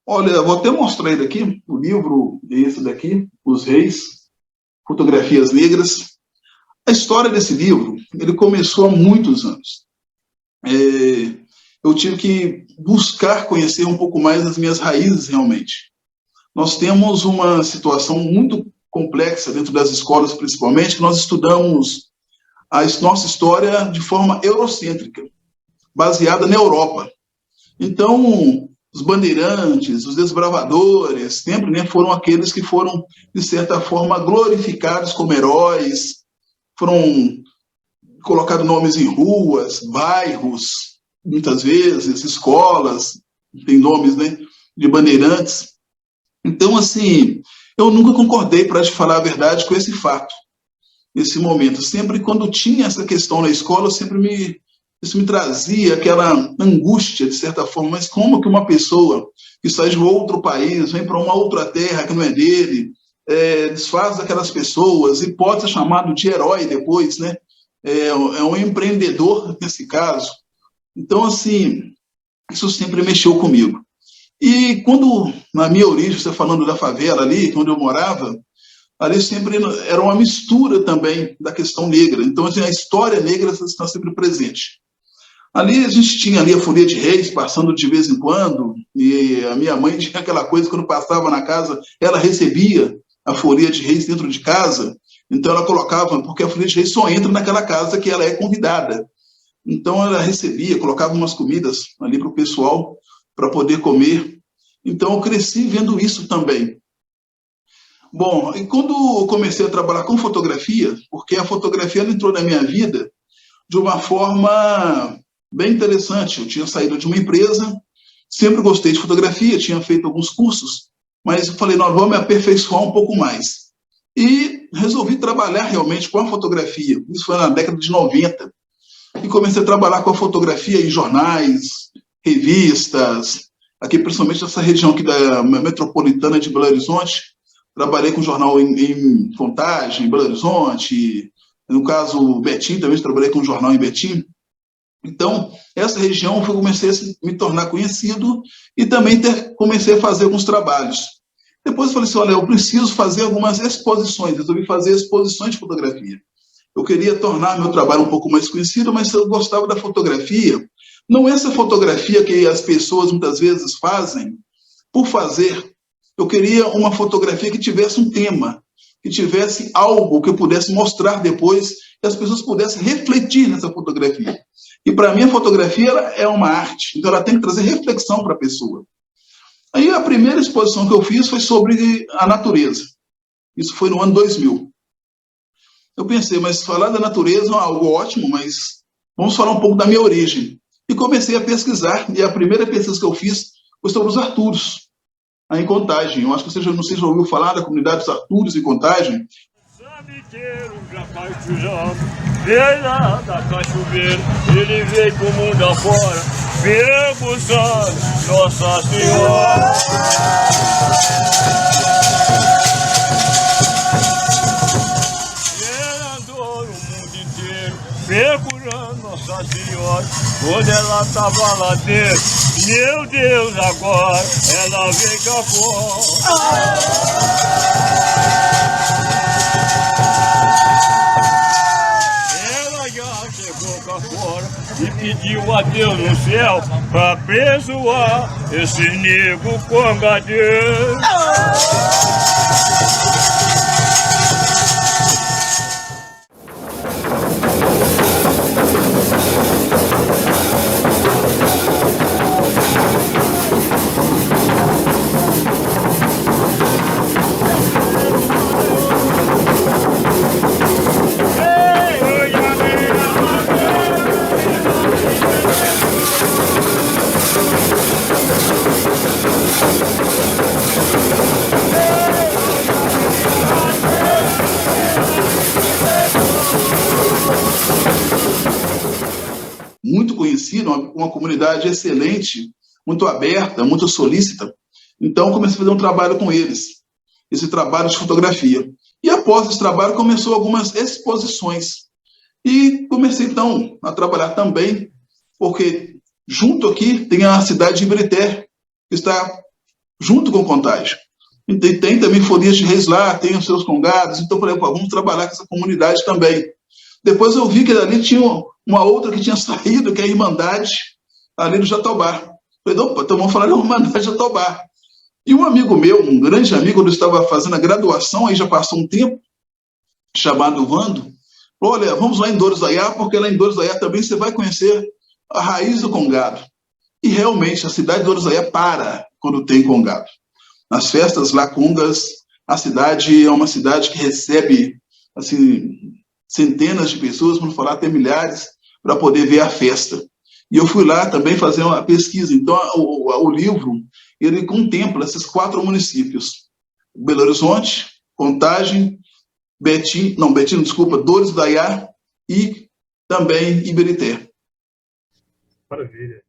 Olha, vou até mostrar ele aqui, o livro é esse daqui, Os Reis, Fotografias Negras. A história desse livro, ele começou há muitos anos. É, eu tive que buscar conhecer um pouco mais das minhas raízes realmente. Nós temos uma situação muito complexa dentro das escolas, principalmente, que nós estudamos a nossa história de forma eurocêntrica, baseada na Europa. Então, os bandeirantes, os desbravadores, sempre né, foram aqueles que foram, de certa forma, glorificados como heróis, foram colocados nomes em ruas, bairros, muitas vezes, escolas, tem nomes né, de bandeirantes. Então, assim, eu nunca concordei, para te falar a verdade, com esse fato, esse momento. Sempre quando tinha essa questão na escola, isso me trazia aquela angústia, de certa forma, mas como que uma pessoa que sai de outro país, vem para uma outra terra que não é dele, desfaz aquelas pessoas e pode ser chamado de herói depois, né? É um empreendedor nesse caso. Então, assim, isso sempre mexeu comigo. E quando, na minha origem, você falando da favela ali, onde eu morava, ali sempre era uma mistura também da questão negra. Então, assim, a história negra está sempre presente. Ali a gente tinha ali a Folia de Reis passando de vez em quando, e a minha mãe tinha aquela coisa, quando passava na casa, ela recebia a Folia de Reis dentro de casa, então ela colocava, porque a Folia de Reis só entra naquela casa que ela é convidada. Então ela recebia, colocava umas comidas ali para o pessoal, para poder comer. Então eu cresci vendo isso também. Bom, e quando eu comecei a trabalhar com fotografia, porque a fotografia entrou na minha vida de uma forma bem interessante. Eu tinha saído de uma empresa, sempre gostei de fotografia, tinha feito alguns cursos, mas eu falei, não, vamos me aperfeiçoar um pouco mais. E resolvi trabalhar realmente com a fotografia. Isso foi na década de 90. E comecei a trabalhar com a fotografia em jornais, revistas, aqui principalmente nessa região aqui da metropolitana de Belo Horizonte. Trabalhei com jornal em Contagem, em Belo Horizonte, no caso Betim, também trabalhei com jornal em Betim. Então, essa região eu comecei a me tornar conhecido e também comecei a fazer alguns trabalhos. Depois eu falei assim, olha, eu preciso fazer algumas exposições, resolvi fazer exposições de fotografia. Eu queria tornar meu trabalho um pouco mais conhecido, mas eu gostava da fotografia. Não essa fotografia que as pessoas muitas vezes fazem por fazer. Eu queria uma fotografia que tivesse um tema, que tivesse algo que eu pudesse mostrar depois, que as pessoas pudessem refletir nessa fotografia. E para mim a fotografia é uma arte, então ela tem que trazer reflexão para a pessoa. Aí a primeira exposição que eu fiz foi sobre a natureza. Isso foi no ano 2000. Eu pensei, mas falar da natureza é algo ótimo, mas vamos falar um pouco da minha origem. E comecei a pesquisar, e a primeira pesquisa que eu fiz foi sobre os Arturos, aí em Contagem. Eu acho que você já, não sei se já ouviu falar da comunidade dos Arturos em Contagem. Veio lá da cachoeira, ele veio pro mundo afora, perguntando Nossa Senhora. Ele andou no mundo inteiro, procurando Nossa Senhora, quando ela tava lá dentro, meu Deus, agora ela vem cá fora. E pediu a Deus no céu pra abençoar esse nego congadeiro. Muito conhecida, uma comunidade excelente, muito aberta, muito solícita. Então, comecei a fazer um trabalho com eles, esse trabalho de fotografia. E após esse trabalho, começou algumas exposições. E comecei, então, a trabalhar também, porque junto aqui tem a cidade de Ibrité, que está junto com Contagem. E tem também Folias de Reis lá, tem os seus congados, então eu falei, vamos trabalhar com essa comunidade também. Depois eu vi que ali tinha uma outra que tinha saído, que é a Irmandade, ali do Jatobá. Falei, opa, então vamos falar da Irmandade de Jatobá. E um amigo meu, um grande amigo, quando eu estava fazendo a graduação, aí já passou um tempo, chamado Vando, falou, olha, vamos lá em Douros do Aiá, porque lá em Douros do Aiá também você vai conhecer a raiz do congado. E realmente, a cidade de Douros do Aiá para quando tem congado. Nas festas lacungas, a cidade é uma cidade que recebe assim, centenas de pessoas, para não falar até milhares, para poder ver a festa. E eu fui lá também fazer uma pesquisa. Então, o livro, ele contempla esses 4 municípios. Belo Horizonte, Contagem, Betim, desculpa, Douros do Aiá e também Iberité. Maravilha.